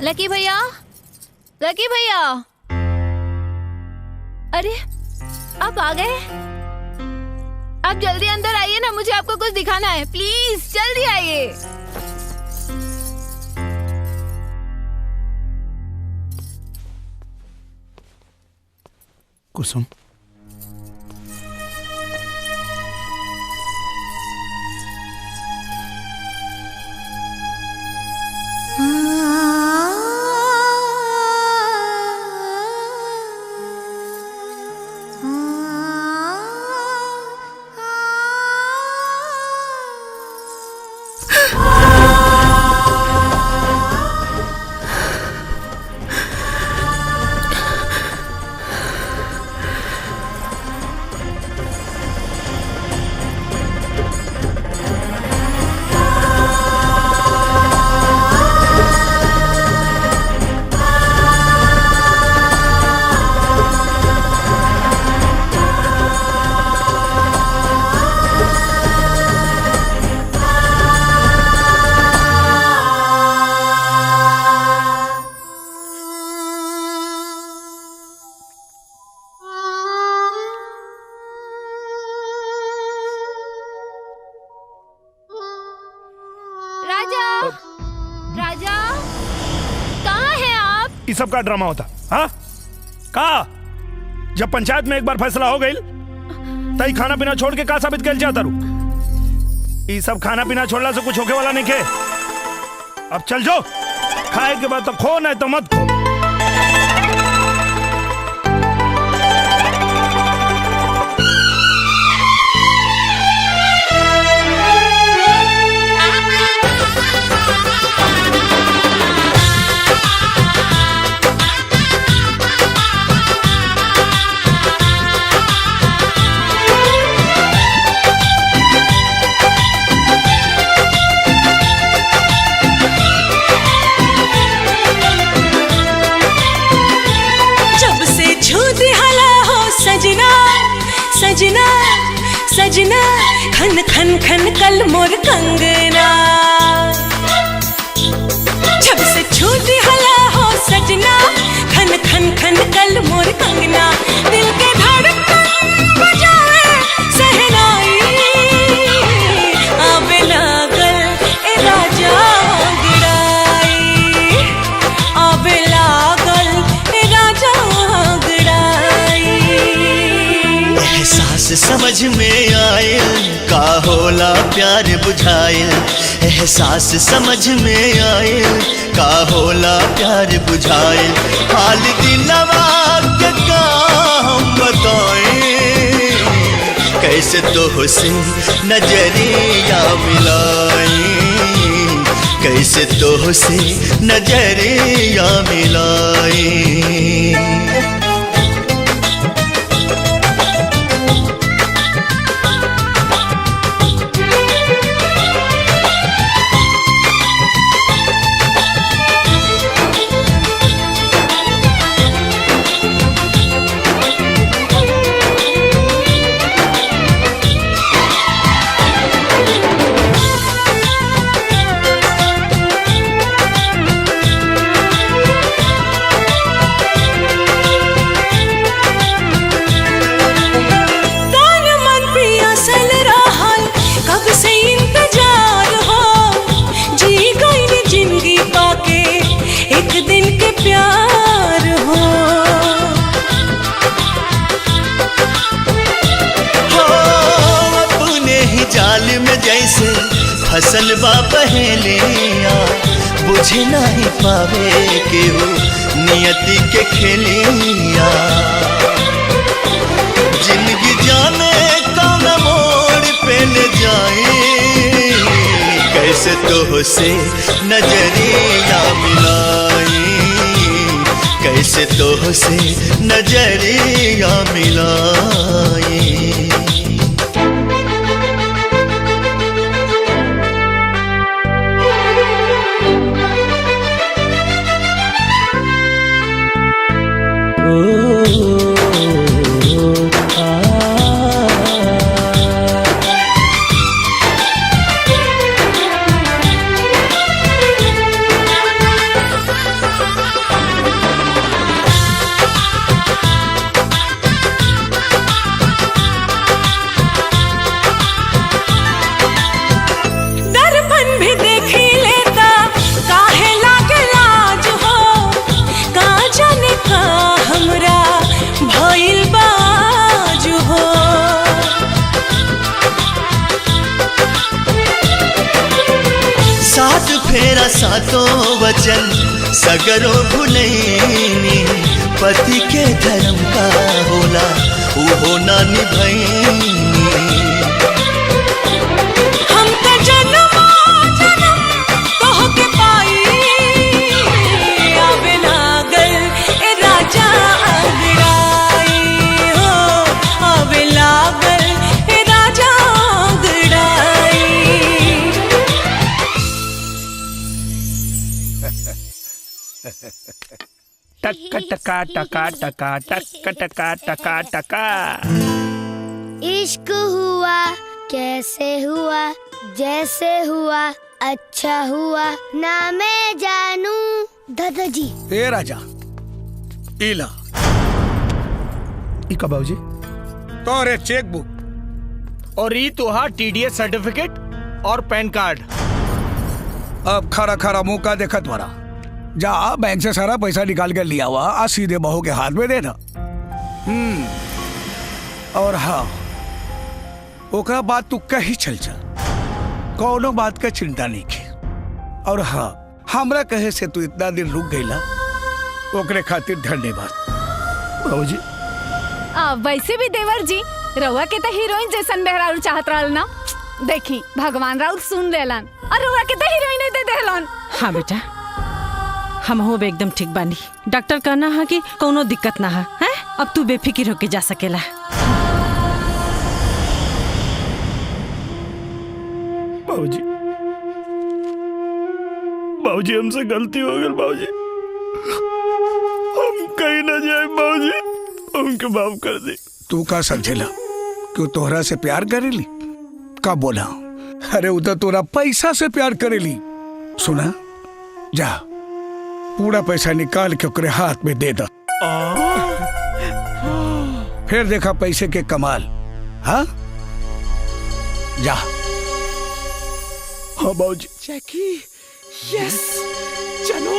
लकी भैया, लकी भैया, अरे आप आ गए। आप जल्दी अंदर आइए ना, मुझे आपको कुछ दिखाना है। प्लीज जल्दी आइए। कुसुम, राजा, कहाँ हैं आप? ये सब का ड्रामा होता? हाँ, कहा जब पंचायत में एक बार फैसला हो गई तई खाना पीना छोड़ के का साबित कर जाता रू? ये सब खाना पीना छोड़ला से कुछ होके वाला नहीं खे। अब चल जाओ, खाए के बाद तो खो, नहीं तो मत खो। सजना सजना खन खन खन कल मोर कंगना, जब से छूटी हला हो सजना खन खन खन कल मोर कंगना, दिल के धड़कन बजाए सहनाई आवे लागल ए राजा गिराई, आवे लागल ए राजा गिराई। एहसास समझ में आयल का होला प्यार बुझायल, एहसास समझ में आयल का होला प्यार बुझायल, हाल दिलवा के का हम बताएं, कैसे तो से नजरिया मिलाएं, कैसे तो से नजरिया मिलाएं। फसल बा पहलिया बुझे नहीं पावे केहू नियति के खेलिया, जिंदगी जाने कौन मोड़ पे ले जाए, कैसे तो से नजरिया मिलाई, कैसे तो से नजरिया मिलाई। सातो वचन सगरो भुलैनी पति के धर्म का होला उहो ना निभैनी हम त जन्म जन्म तोहके पाई आवे लागल ए राजा अंगड़ाई हो आवे लागल ए राजा अंगड़ाई टका टका टका टका टका टका टका टका। इश्क हुआ कैसे हुआ जैसे हुआ अच्छा हुआ ना मैं जानू। दादाजी ए राजा इला इका बाबूजी तोरे चेक बुक और ई तुहार टीडीएस सर्टिफिकेट और पैन कार्ड। अब खरा खरा मुंह का देखत वरा जा बैंक से सारा पैसा निकाल के लिया हुआ आज सीधे बहू के हाथ में दे दा। और हाँ ओकरा बात तू कहीं चल जा कौनो बात का चिंता नहीं की। और हाँ हमरा कहे से तू इतना दिन रुक गईला ओकरे खातिर धन्यवाद बाबूजी। वैसे भी देवर जी रउआ के तो हीरोइन जैसन मेहरारू चाहत रहल ना। देखी भगवान राउत सुन लेलन और रउआ के तो हीरोइन दे देलन। हाँ बेटा हम हो एकदम ठीक बानी। डॉक्टर कहना है कि कोनो दिक्कत ना है, हैं? अब तू बेफिक्र होके जा सकेला। बाबूजी बाबूजी हमसे गलती हो गई बाबूजी हम कहीं ना जाए बाबूजी उनके माफ कर दे। तू का समझेला कि तोहरा से प्यार करेली का बोला? अरे उधर तोरा पैसा से प्यार करेली। सुना जा पूरा पैसा निकाल के ओकरे हाथ में दे दा फिर देखा पैसे के कमाल। हाँ जा। हाँ बाबूजी। जैकी यस चलो